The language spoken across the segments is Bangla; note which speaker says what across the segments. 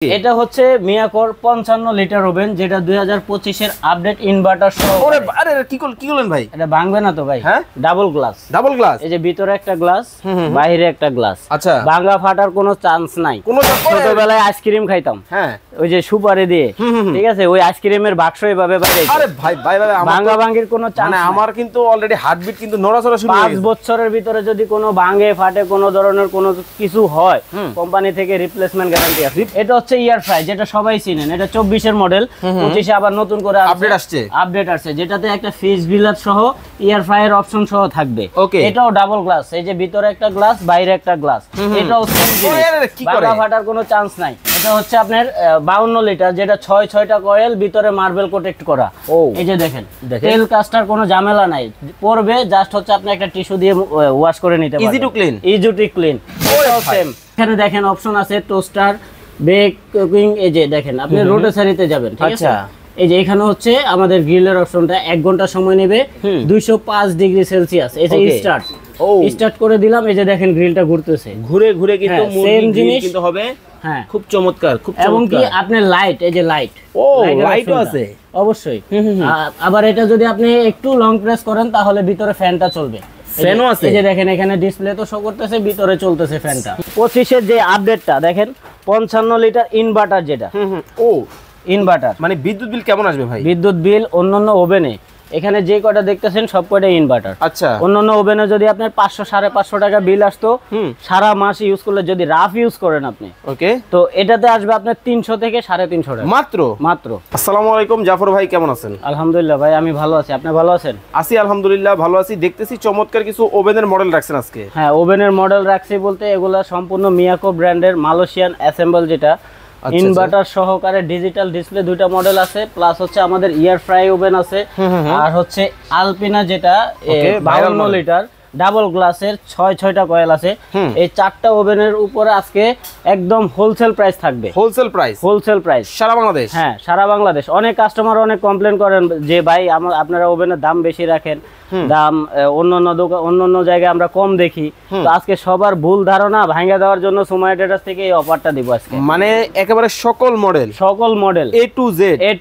Speaker 1: এটা হচ্ছে মিয়াকোর 55 লিটার ওভেন, যেটা 2025 এর আপডেট ইনভার্টার সহ।
Speaker 2: আরে কি করলেন ভাই?
Speaker 1: এটা ভাঙবে না তো ভাই?
Speaker 2: হ্যাঁ,
Speaker 1: ডাবল গ্লাস।
Speaker 2: Double glass.
Speaker 1: এই যে ভিতরে একটা গ্লাস, বাইরে একটা গ্লাস।
Speaker 2: আচ্ছা,
Speaker 1: ভাঙা ফাটার কোনো চান্স নাই। ছোটবেলায় আইসক্রিম খাইতাম, হ্যাঁ, ওই যে সুপারি দিয়ে, ঠিক আছে, ওই আইসক্রিমের বাক্স এভাবে বাইরে।
Speaker 2: আরে ভাই
Speaker 1: ভাঙা ভাঙির কোনো চান্স নাই।
Speaker 2: আমার কিন্তু অলরেডি হার্টবিট কিন্তু নড়াচড়া শুরু হয়ে গেছে।
Speaker 1: 5 বছরের ভিতরে যদি কোনো ভাঙে ফাটে কোনো ধরনের কোনো কিছু হয়, কোম্পানি থেকে রিপ্লেসমেন্ট গ্যারান্টি আছে। এটা হচ্ছে ইয়ার ফ্রাই, যেটা সবাই চিনেন। এটা 24 এর মডেল, 25 এ আবার নতুন করে আপডেট আসছে, যেটাতে একটা ফিশ গ্রিলার সহ ইয়ার ফ্রাইয়ের অপশন সহ থাকবে। এটাও ডাবল গ্লাস, এই যে ভিতরে একটা গ্লাস, বাইরে একটা গ্লাস। এটাও সেম জিনিস, ভাঙা ফাটার কোনো চান্স নাই। এটা হচ্ছে আপনার 52 লিটার, যেটা 6টা কয়েল, ভিতরে মার্বেল কোটেক্ট করা। এই যে দেখেন, তেল কাস্টার কোনো ঝামেলা নাই, পড়বে জাস্ট হচ্ছে আপনি একটা টিস্যু দিয়ে ওয়াশ করে নিতে পারবেন। Easy to clean. এটাও সেম। এখানে দেখেন অপশন আছে টোস্টার, বেক, কুকিং। এই যে দেখেন আপনি রোটেসারিতে যাবেন, ঠিক আছে। এই যে এখানে হচ্ছে আমাদের গ্রিলের অপশনটা 1 ঘন্টা সময় নেবে, 205 ডিগ্রি সেলসিয়াস। এই যে স্টার্ট করে দিলাম, এই যে দেখেন গ্রিলটা ঘুরতেছে,
Speaker 2: ঘুরে কিন্তু
Speaker 1: সেম জিনিস
Speaker 2: কিন্তু হবে।
Speaker 1: হ্যাঁ,
Speaker 2: খুব চমৎকার,
Speaker 1: এবং কি আপনার লাইট, এই যে লাইটও আছে অবশ্যই। আবার এটা যদি আপনি একটু লং প্রেস করেন তাহলে ভিতরে ফ্যানটা চলবে। ফ্যানও আছে, এই যে দেখেন এখানে ডিসপ্লে তো শো করতেছে, ভিতরে চলতেছে ফ্যানটা। 25 এর যে আপডেটটা দেখেন, 55 লিটার ইনভার্টার, যেটা ইনভার্টার
Speaker 2: মানে বিদ্যুৎ বিল কেমন আসবে ভাই?
Speaker 1: বিদ্যুৎ বিল অন্যান্য ওভেনে এখানে যে কয়টা দেখতেছেন সব কয়টা ইনভার্টার।
Speaker 2: আচ্ছা,
Speaker 1: অন্যান্য ওভেনে যদি আপনার 500-550 টাকা বিল আসতো সারা মাস ইউজ করলে, যদি রাফ ইউজ করেন আপনি, ওকে, তো এটাতে আসবে আপনার 300 থেকে 350 টাকা মাত্র।
Speaker 2: আসসালামু আলাইকুম জাফর ভাই, কেমন আছেন?
Speaker 1: আলহামদুলিল্লাহ ভাই, আমি ভালো আছি। আপনি ভালো আছেন?
Speaker 2: আছি আলহামদুলিল্লাহ, ভালো আছি। দেখতেছি চমৎকার কিছু ওভেনের মডেল রাখছেন আজকে।
Speaker 1: হ্যাঁ, ওভেনের মডেল রাখছি বলতে এগুলা সম্পূর্ণ মিয়াকো ব্র্যান্ডের মালয়েশিয়ান অ্যাসেম্বল, যেটা ইনভার্টার সহকারে ডিজিটাল ডিসপ্লে, 2টা মডেল আছে, প্লাস হচ্ছে আমাদের ইয়ার ফ্রাই ওভেন আছে, আর হচ্ছে আলপিনা, যেটা 52 লিটার ডাবল গ্লাসের 6টা কয়েল আছে। এই 4টা ওভেনের উপরে আজকে একদম হোলসেল প্রাইস থাকবে। হোলসেল প্রাইস
Speaker 2: সারা বাংলাদেশ? হ্যাঁ,
Speaker 1: সারা বাংলাদেশ। অনেক কাস্টমার অনেক কমপ্লেন করেন যে ভাই আপনারা ওভেনের দাম বেশি রাখেন, দাম অন্যান্য জায়গায় আমরা কম দেখি। তো আজকে সবার ভুল ধারণা ভাঙা দেওয়ার জন্য সুমাইয়া ট্রেডার্স থেকে এই অফারটা দিব আজকে।
Speaker 2: মানে একেবারে সকল মডেল এ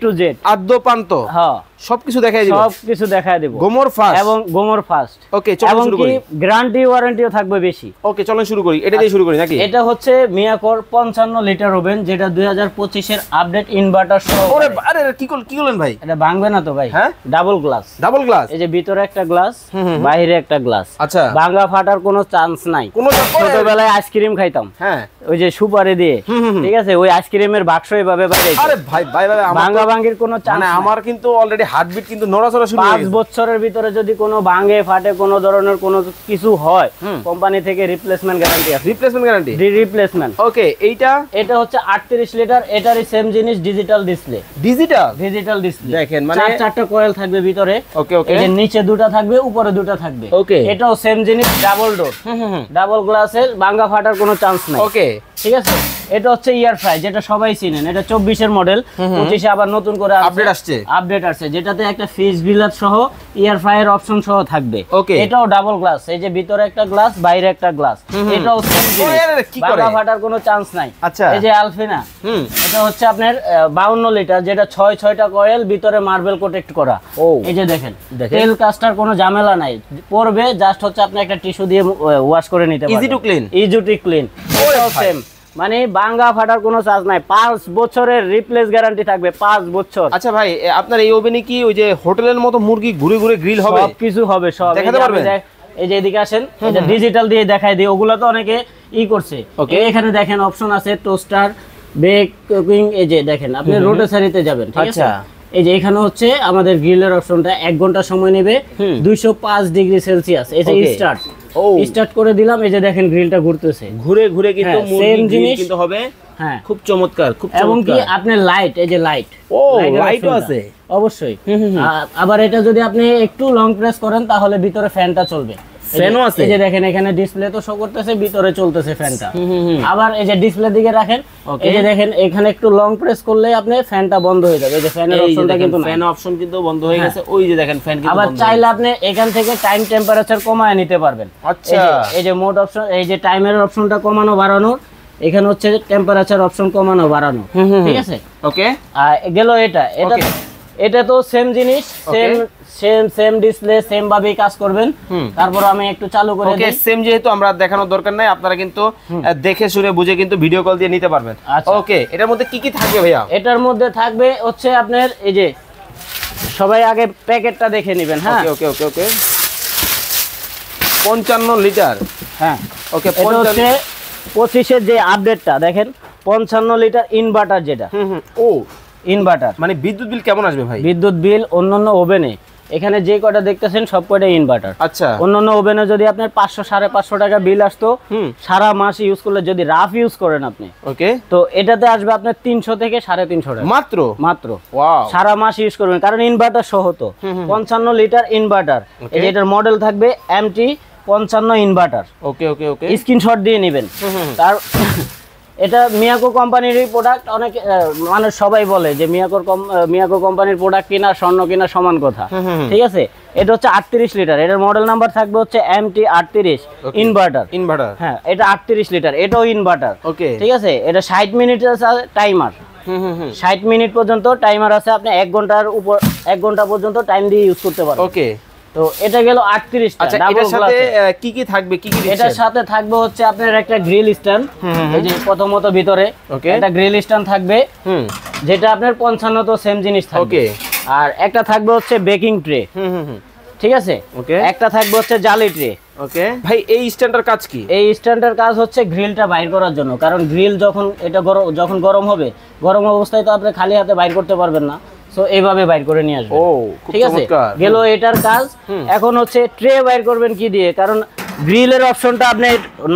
Speaker 2: টু জেড আদ্য পান্ত, হ্যাঁ, সবকিছু দেখাই দেব। গোমর ফাস্ট। ওকে, চলুন শুরু করি।
Speaker 1: গ্যারান্টি ওয়ারেন্টিও থাকবে বেশি।
Speaker 2: ওকে, চলুন শুরু করি। এটা দিয়ে শুরু করি নাকি?
Speaker 1: এটা হচ্ছে মিয়াকোর 55 লিটার ওভেন, যেটা 2025 এর আপডেট ইনভার্টার সহ।
Speaker 2: আরে কি করলেন ভাই?
Speaker 1: এটা ভাঙবে না তো ভাই? হ্যাঁ, ডাবল গ্লাস। এই যে ভিতরে একটা গ্লাস, বাইরে একটা গ্লাস। আচ্ছা, ভাঙা ফাটার কোনো চান্স নাই। ছোটবেলায় আইসক্রিম খাইতাম, হ্যাঁ, ওই যে সুপারি দিয়ে, ঠিক আছে, ওই আইসক্রিমের বাক্স এভাবে বাইরে।
Speaker 2: আরে ভাই
Speaker 1: ভাঙা ভাঙির কোনো চান্স নাই।
Speaker 2: আমার কিন্তু অলরেডি হার্টবিট কিন্তু নড়াচড়া শুরু হয়ে গেছে।
Speaker 1: 5 বছরের ভিতরে যদি কোনো ভাঙে ফাটে কোনো ধরনের কোনো কিছু হয়, কোম্পানি থেকে রিপ্লেসমেন্ট গ্যারান্টি আছে। রিপ্লেসমেন্ট।
Speaker 2: ওকে,
Speaker 1: এটা হচ্ছে 38 লিটার, এটারই সেম জিনিস, ডিজিটাল ডিসপ্লে। ডিজিটাল ডিসপ্লে দেখেন, মানে 4টা কয়েল থাকবে ভিতরে। ওকে, এই যে নিচে 2টা থাকবে, উপরে 2টা থাকবে। ওকে, এটাও সেম জিনিস, ডাবল ডোর, ডাবল গ্লাসের, ভাঙা ফাটার কোনো চান্স নাই। ওকে, ঠিক আছে। এটা হচ্ছে ইয়ার ফ্রাই, যেটা সবাই চিনেন। এটা 24 এর মডেল, 25 এ আবার নতুন করে আপডেট আসছে, যেটাতে একটা ফিশ গ্রিলার সহ ইয়ার ফ্রাইয়ের অপশন সহ থাকবে। এটাও ডাবল গ্লাস, এই যে ভিতরে একটা গ্লাস, বাইরে একটা গ্লাস। এটাও সেম জিনিস, ভাঙা ফাটার কোনো চান্স নাই। আচ্ছা, এই যে আলপিনা, এটা হচ্ছে আপনার 52 লিটার, যেটা 6টা কয়েল, ভিতরে মার্বেল কোটেক্ট করা। এই যে দেখেন, তেল কাস্টার কোনো ঝামেলা নাই, পড়বে জাস্ট হচ্ছে আপনি একটা টিস্যু দিয়ে ওয়াশ করে নিতে পারবেন। Easy to clean. এটাও সেম, মানে ভাঙা ফাটার কোনো চান্স নাই। 5 বছরের রিপ্লেস গ্যারান্টি থাকবে, 5 বছর।
Speaker 2: আচ্ছা ভাই, আপনার এই ওভেনে কি ওই যে হোটেলের মতো মুরগি ঘুরে গ্রিল হবে?
Speaker 1: সবকিছু হবে, সব
Speaker 2: দেখাতে পারবেন।
Speaker 1: এই যে এদিকে আসেন, এটা ডিজিটাল দিয়ে দেখাই দিই। ওগুলো তো অনেকে করছে। এখানে দেখেন অপশন আছে টোস্টার, বেক, কুকিং। এই যে দেখেন আপনি রোটেসারিতে যাবেন, ঠিক আছে। এই যে এখানে হচ্ছে আমাদের গ্রিলের অপশনটা 1 ঘন্টা সময় নেবে, 205 ডিগ্রি সেলসিয়াস। এই যে স্টার্ট করে দিলাম, এই যে দেখেন গ্রিলটা ঘুরতেছে, ঘুরে কিন্তু সেম জিনিস কিন্তু হবে। হ্যাঁ, খুব চমৎকার। এবং কি আপনার লাইট, এই যে লাইটও আছে অবশ্যই। আবার এটা যদি আপনি একটু লং প্রেস করেন তাহলে ভিতরে ফ্যানটা চলবে। ফ্যানও আছে, এই যে দেখেন এখানে ডিসপ্লে তো শো করতেছে, ভিতরে চলতেছে ফ্যানটা। আবার এই যে ডিসপ্লে দিকে রাখেন, এই যে দেখেন এখানে একটু লং প্রেস করলে আপনি ফ্যানটা বন্ধ হয়ে যাবে। এই যে ফ্যানের অপশনটা কিন্তু ফ্যান অপশন কিন্তু বন্ধ হয়ে গেছে। ওই যে দেখেন ফ্যান কিন্তু আবার চাইলে আপনি এখান থেকে টাইম টেম্পারেচার কমায় নিতে পারবেন। আচ্ছা, এই যে মোড অপশন, এই যে টাইমের অপশনটা কমানো বাড়ানো, এখানে হচ্ছে টেম্পারেচার অপশন কমানো বাড়ানো, ঠিক আছে।
Speaker 2: ওকে,
Speaker 1: আর গেল এটা তো সেম জিনিস, সেম ডিসপ্লে, সেম ভাবেই কাজ করবেন। তারপর আমি একটু চালু করে দিই।
Speaker 2: ওকে, সেম যেহেতু আমরা দেখানোর দরকার নাই, আপনারা কিন্তু দেখে শুনে বুঝে কিন্তু ভিডিও কল দিয়ে নিতে পারবেন। ওকে, এটার মধ্যে কি কি থাকবে ভাইয়া?
Speaker 1: এটার মধ্যে থাকবে হচ্ছে আপনার এই যে, সবাই আগে প্যাকেটটা দেখে নেবেন। হ্যাঁ,
Speaker 2: ওকে ওকে ওকে 55 লিটার।
Speaker 1: হ্যাঁ, ওকে, এটা হচ্ছে 25 এর যে আপডেটটা দেখেন, 55 লিটার ইনভার্টার যেটা।
Speaker 2: ও,
Speaker 1: ইনভার্টার
Speaker 2: মানে বিদ্যুৎ বিল কেমন আসবে ভাই?
Speaker 1: বিদ্যুৎ বিল অন্যান্য ওভেনে, এখানে যে কয়টা দেখতেছেন সব কয়টা ইনভার্টার।
Speaker 2: আচ্ছা,
Speaker 1: অন্যান্য ওভেনে যদি আপনার 500-550 টাকা বিল আসতো সারা মাস ইউজ করলে, যদি রাফ ইউজ করেন আপনি, ওকে, তো এটাতে আসবে আপনার 300 থেকে 350 টাকা মাত্র। ওয়াও, সারা মাস ইউজ করবেন, কারণ ইনভার্টার সহ তো 55 লিটার ইনভার্টার। এই যে এটার মডেল থাকবে MT 55 ইনভার্টার। ওকে ওকে ওকে, স্ক্রিনশট দিয়ে নেবেন। তার এটা মিয়াকো কোম্পানিরই প্রোডাক্ট। অনেক মানুষ সবাই বলে যে মিয়াকো কোম্পানির প্রোডাক্ট কিনা স্বর্ণ কিনা সমান কথা, ঠিক আছে। এটা হচ্ছে 38 লিটার, এটার মডেল নাম্বার থাকবে হচ্ছে MT 38 ইনভার্টার। হ্যাঁ, এটা 38 লিটার, এটাও ইনভার্টার। ওকে, ঠিক আছে। এটা 60 মিনিট টাইমার, 60 মিনিট পর্যন্ত টাইমার আছে। আপনি 1 ঘন্টা পর্যন্ত টাইম দিয়ে ইউজ করতে পারবেন। ওকে, তো এটা গেল 38 টা।
Speaker 2: আচ্ছা, এটার সাথে কি কি থাকবে?
Speaker 1: এটার সাথে থাকবে হচ্ছে আপনার একটা গ্রিল স্ট্যান্ড, এই যে প্রথমত ভিতরে একটা গ্রিল স্ট্যান্ড থাকবে, যেটা আপনার 55 তো সেম জিনিস থাকবে। ওকে, আর একটা থাকবে হচ্ছে বেকিং ট্রে, ঠিক আছে। ওকে, একটা থাকবে হচ্ছে জালি ট্রে। ওকে
Speaker 2: ভাই, এই স্ট্যান্ডার কাজ কি?
Speaker 1: এই স্ট্যান্ডার কাজ হচ্ছে গ্রিলটা বাইর করার জন্য, কারণ গ্রিল যখন গরম হবে, গরম অবস্থায় তো আপনি খালি হাতে বাইর করতে পারবেন না, সো এইভাবে বাইর করে নিয়ে আসবেন। ঠিক আছে, গেল এটার কাজ। এখন হচ্ছে ট্রে বাইর করবেন কি দিয়ে, কারণ গ্রিলের অপশনটা আপনি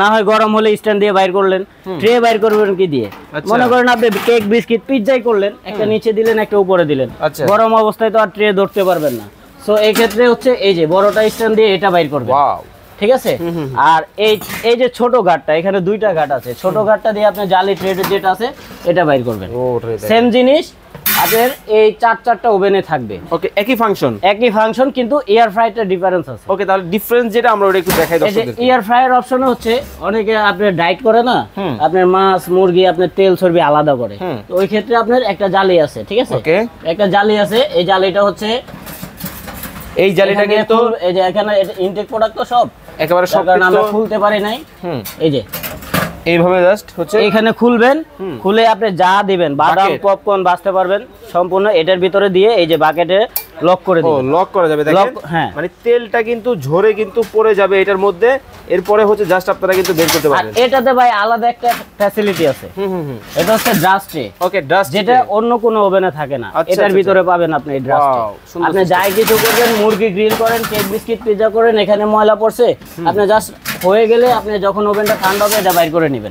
Speaker 1: না হয় গরম হলে স্ট্যান্ড দিয়ে বাইর করলেন, ট্রে বাইর করবেন কি দিয়ে? মনে করেন আপনি কেক, বিস্কিট, পিৎজাই করলেন, একটা নিচে দিলেন, একটা উপরে দিলেন, গরম অবস্থায় তো আর ট্রে ধরতে পারবেন না, সো এই ক্ষেত্রে হচ্ছে এই যে বড়টা স্ট্যান্ড দিয়ে এটা বাইর করবেন। ঠিক আছে। আর এই যে ছোট গাঁটটা, এখানে দুইটা গাঁট আছে, ছোট গাঁটটা দিয়ে আপনি জালি ট্রে যেটা আছে এটা বাইর করবেন। সেম জিনিস আপনার এই চারটা ওভেনে থাকবে।
Speaker 2: ওকে, একই
Speaker 1: ফাংশন কিন্তু এয়ার ফ্রায়ারটা ডিফারেন্স আছে।
Speaker 2: ওকে, তাহলে ডিফারেন্স যেটা আমরা ওটা একটু দেখাই দর্শকদের।
Speaker 1: এয়ার ফ্রায়ার অপশনে হচ্ছে অনেকে আপনার ডায়েট করে না, আপনার মাছ, মুরগি, আপনার তেল, চর্বি আলাদা করে, তো ওই ক্ষেত্রে আপনার একটা জালি আছে, ঠিক আছে। ওকে, একটা জালি আছে, এই জালিটা হচ্ছে, এই জালিটা কিন্তু এই যে এখানে ইনটেক প্রোডাক্ট তো সব একেবারে সব আমরা খুলতে পারি নাই, এই যে
Speaker 2: এইভাবে জাস্ট হচ্ছে
Speaker 1: এখানে খুলবেন, খুলে আপনি যা দিবেন, বাদাম, পপকর্ন বাজতে পারবেন সম্পূর্ণ এটার ভিতরে দিয়ে এই যে বাকেটে লক করে দিবেন।
Speaker 2: লক করা যাবে, দেখেন। মানে তেলটা কিন্তু ঝরে কিন্তু পড়ে যাবে এটার মধ্যে, এরপরে হচ্ছে জাস্ট আপনারা কিন্তু বের করতে পারবেন।
Speaker 1: এটাতে ভাই আলাদা একটা ফ্যাসিলিটি আছে, এটা হচ্ছে ডাস্ট ট্রে।
Speaker 2: ওকে, ডাস্ট,
Speaker 1: যেটা অন্য কোনো ওভেনে থাকে না, এটার ভিতরে পাবেন আপনি এই ডাস্ট ট্রে। আপনি যাই কিছু করবেন, মুরগি গ্রিল করেন, কেক, বিস্কিট, পিৎজা করেন, এখানে ময়লা পড়ছে, আপনি জাস্ট হয়ে গেলে আপনি যখন ওভেনটা ঠান্ডা হবে এটা বাইর করে নেবেন,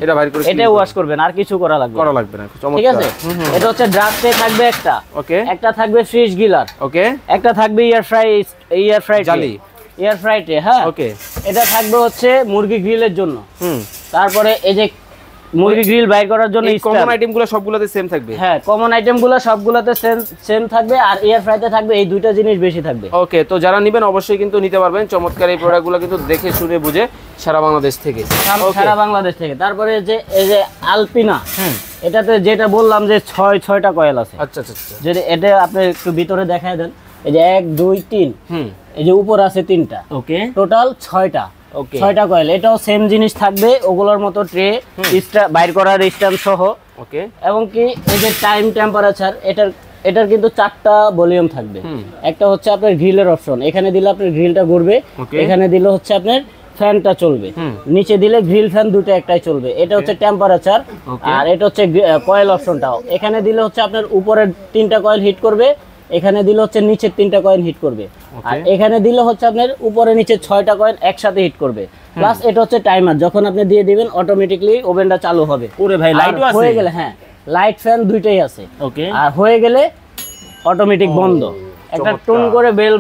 Speaker 1: এটা ওয়াশ করবেন, আর কিছু করা লাগবে না। ঠিক আছে, এটা হচ্ছে ডাস্ট ট্রে থাকবে একটা। ওকে, একটা থাকবে ফিশ গিলার। ওকে, একটা থাকবে এয়ার ফ্রাই জালি, এয়ার ফ্রাই ট্রে। হ্যাঁ, ওকে, এটা থাকবে হচ্ছে মুরগি গ্রিলের জন্য। তারপরে এই যে মুরগি গ্রিল বাইর করার জন্য
Speaker 2: কমন আইটেমগুলো সবগুলোতে সেম থাকবে।
Speaker 1: হ্যাঁ, কমন আইটেমগুলো সবগুলোতে সেম থাকবে, আর এয়ার ফ্রাইতে থাকবে এই দুইটা জিনিস বেশি থাকবে।
Speaker 2: ওকে, তো যারা নেবেন অবশ্যই কিন্তু নিতে পারবেন। চমৎকার এই প্রোডাক্টগুলো কিন্তু দেখে শুনে বুঝে সারা বাংলাদেশ থেকে।
Speaker 1: তারপরে যে এই যে আলপিনা, এটাতে যেটা বললাম যে 6টা কয়েল আছে।
Speaker 2: আচ্ছা আচ্ছা,
Speaker 1: যদি এটা আপনি একটু ভিতরে দেখায় দেন, এই যে 1 2 3, এই যে উপর আছে 3টা। ওকে, টোটাল 6টা। ওকে, 6টা কয়েল, এটাও সেম জিনিস থাকবে, ওগুলোর মতো ট্রে, বাইর করার স্ট্যান্ড সহ। ওকে, এবং কি এই যে টাইম, টেম্পারেচার, এটার কিন্তু 4টা ভলিউম থাকবে। একটা হচ্ছে আপনার গ্রিলের অপশন, এখানে দিলে আপনার গ্রিলটা ঘুরবে, এখানে দিলে হচ্ছে আপনার ফ্যানটা চলবে, নিচে দিলে গ্রিল ফ্যান দুটো একটাই চলবে। এটা হচ্ছে টেম্পারেচার, আর এটা হচ্ছে কয়েল অপশনটাও। এখানে দিলে হচ্ছে আপনার উপরের 3টা কয়েল হিট করবে, এখানে দিলে হচ্ছে নিচের 3টা কয়েল হিট করবে, আর এখানে দিলে হচ্ছে আপনার উপরে নিচে 6টা কয়েল একসাথে হিট করবে। প্লাস এটা হচ্ছে টাইমার, যখন আপনি দিয়ে দিবেন অটোমেটিকলি ওভেনটা চালু হবে।
Speaker 2: ওরে ভাই, লাইটও আছে
Speaker 1: হয়ে গেলে, হ্যাঁ, লাইট ফ্যান দুইটাই আছে। ওকে, আর হয়ে গেলে অটোমেটিক বন্ধ, একটা টুন করে বেল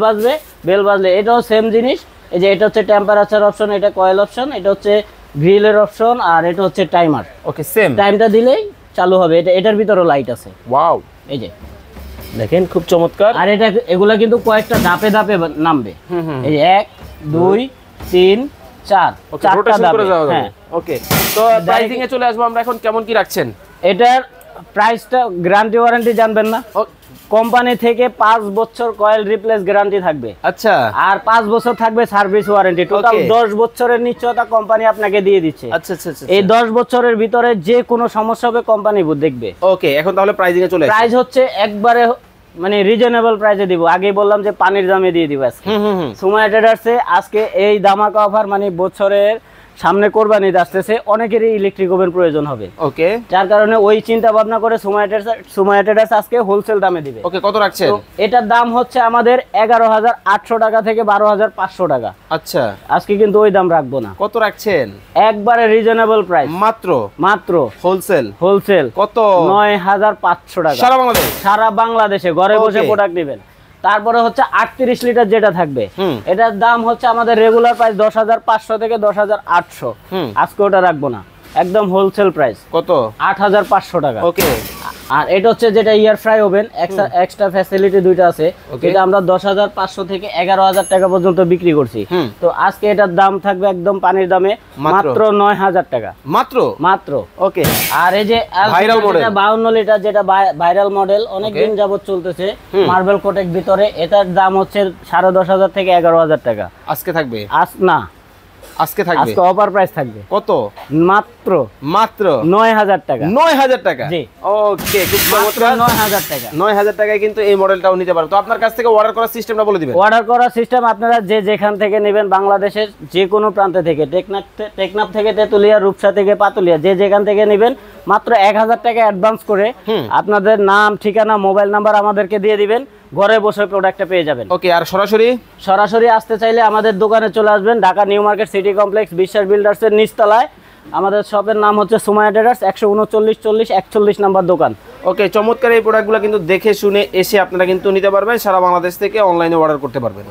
Speaker 1: বাজলে এটাও সেম জিনিস। এই যে এটা হচ্ছে টেম্পারেচার অপশন, এটা কয়েল অপশন, এটা হচ্ছে গ্রিলের অপশন, আর এটা হচ্ছে টাইমার।
Speaker 2: ওকে, সেম টাইমটা
Speaker 1: দিলেই চালু হবে। এটার ভিতরে লাইট আছে।
Speaker 2: ওয়াও, এই যে দেখেন, খুব চমৎকার।
Speaker 1: আর এগুলা কিন্তু কয়েকটা ধাপে নামবে। এই যে 1 2 3 4 চারটা ধাপে। হ্যাঁ,
Speaker 2: ওকে, তো প্রাইসিং এ চলে আসবো আমরা এখন। কেমন কি রাখছেন
Speaker 1: এটার প্রাইসটা? গ্যারান্টি ওয়ারেন্টি জানবেন না? কোম্পানি থেকে 5 বছর কয়েল রিপ্লেস গ্যারান্টি থাকবে।
Speaker 2: আচ্ছা,
Speaker 1: আর 5 বছর থাকবে সার্ভিস ওয়ারেন্টি। টোটাল 10 বছরের নিশ্চয়তা কোম্পানি আপনাকে দিয়ে দিচ্ছে।
Speaker 2: আচ্ছা আচ্ছা আচ্ছা,
Speaker 1: এই 10 বছরের ভিতরে যে কোনো সমস্যা হবে কোম্পানি দেখবে।
Speaker 2: ওকে, এখন তাহলে প্রাইসিং এ চলে আসি।
Speaker 1: প্রাইস হচ্ছে একবারে মানে রিজনেবল প্রাইসে দিব। আগেই বললাম যে পানির দামে দিয়ে দিব আজকে। সুমাইয়া ট্রেডার্সে আজকে এই ধামাকা অফার, মানে বছরের সামনে কোরবানি আসতেছে, অনেকেরই ইলেকট্রিক ওভেন প্রয়োজন হবে।
Speaker 2: ওকে,
Speaker 1: যার কারণে ওই চিন্তা ভাবনা করে সুমাইয়া ট্রেডার্স আজকে হোলসেল দামে দিবে।
Speaker 2: ওকে, কত রাখছেন?
Speaker 1: এটার দাম হচ্ছে আমাদের 11,800 টাকা থেকে 12,500 টাকা।
Speaker 2: আচ্ছা,
Speaker 1: আজকে কিন্তু ওই দাম রাখবো না।
Speaker 2: কত রাখছেন?
Speaker 1: একবারে রিজনেবল প্রাইস,
Speaker 2: মাত্র হোলসেল কত?
Speaker 1: 9,500 টাকা সারা বাংলাদেশে ঘরে বসে প্রোডাক্ট নেবেন। তারপরে হচ্ছে 38 লিটার যেটা থাকবে, এটার দাম হচ্ছে আমাদের রেগুলার প্রাইস 10,500 থেকে 10,800। আজকে ওটা রাখবো না, একদম হোলসেল প্রাইস।
Speaker 2: কত?
Speaker 1: 8,500 টাকা।
Speaker 2: ওকে,
Speaker 1: আর এটা হচ্ছে যেটা ইয়ার ফ্রাই ওভেন, এক্সট্রা ফ্যাসিলিটি দুইটা আছে। এটা আমরা 10,500 থেকে 11,000 টাকা পর্যন্ত বিক্রি করছি। তো আজকে এটার দাম থাকবে একদম পানির দামে মাত্র 9,000 টাকা। মাত্র।
Speaker 2: ওকে,
Speaker 1: আর এই যে 52 লিটার যেটা ভাইরাল মডেল, অনেক দিন যাবত চলতেছে, মার্বেল কোটের ভিতরে, এটার দাম হচ্ছে 10,500 থেকে 11,000 টাকা।
Speaker 2: আজকে থাকবে? আজকে
Speaker 1: অফার প্রাইস থাকবে।
Speaker 2: কত?
Speaker 1: মাত্র 9,000 টাকা।
Speaker 2: 9,000 টাকা? জি। ওকে, খুব চমৎকার।
Speaker 1: 9,000 টাকা।
Speaker 2: 9,000 টাকায় কিন্তু এই মডেলটাও নিতে পারবেন। তো আপনার কাছ থেকে অর্ডার করার সিস্টেমটা বলে দিবেন।
Speaker 1: অর্ডার করার সিস্টেম আপনারা যে যেখান থেকে নেবেন, বাংলাদেশের যে কোনো প্রান্ত থেকে, টেকনাফ থেকে তেতুলিয়া, রূপসা থেকে পাতুলিয়া, যে যেখান থেকে নেবেন, মাত্র 1,000 টাকা অ্যাডভান্স করে আপনাদের নাম, ঠিকানা, মোবাইল নাম্বার আমাদেরকে দিয়ে দিবেন। ঘরে বসে প্রোডাক্টটা পেয়ে যাবেন।
Speaker 2: ওকে, আর সরাসরি
Speaker 1: আসতে চাইলে আমাদের দোকানে চলে আসবেন, Dhaka new market city complex বিশ্বাস বিল্ডার্সের নিচতলায়। আমাদের শপের নাম হচ্ছে সুমাইয়া ট্রেডার্স, 139-40-41 নাম্বার দোকান।
Speaker 2: ওকে, চমৎকার এই প্রোডাক্টগুলো কিন্তু দেখে শুনে এসে আপনারা কিন্তু নিতে পারবেন। সারা বাংলাদেশ থেকে অনলাইনে অর্ডার করতে পারবেন।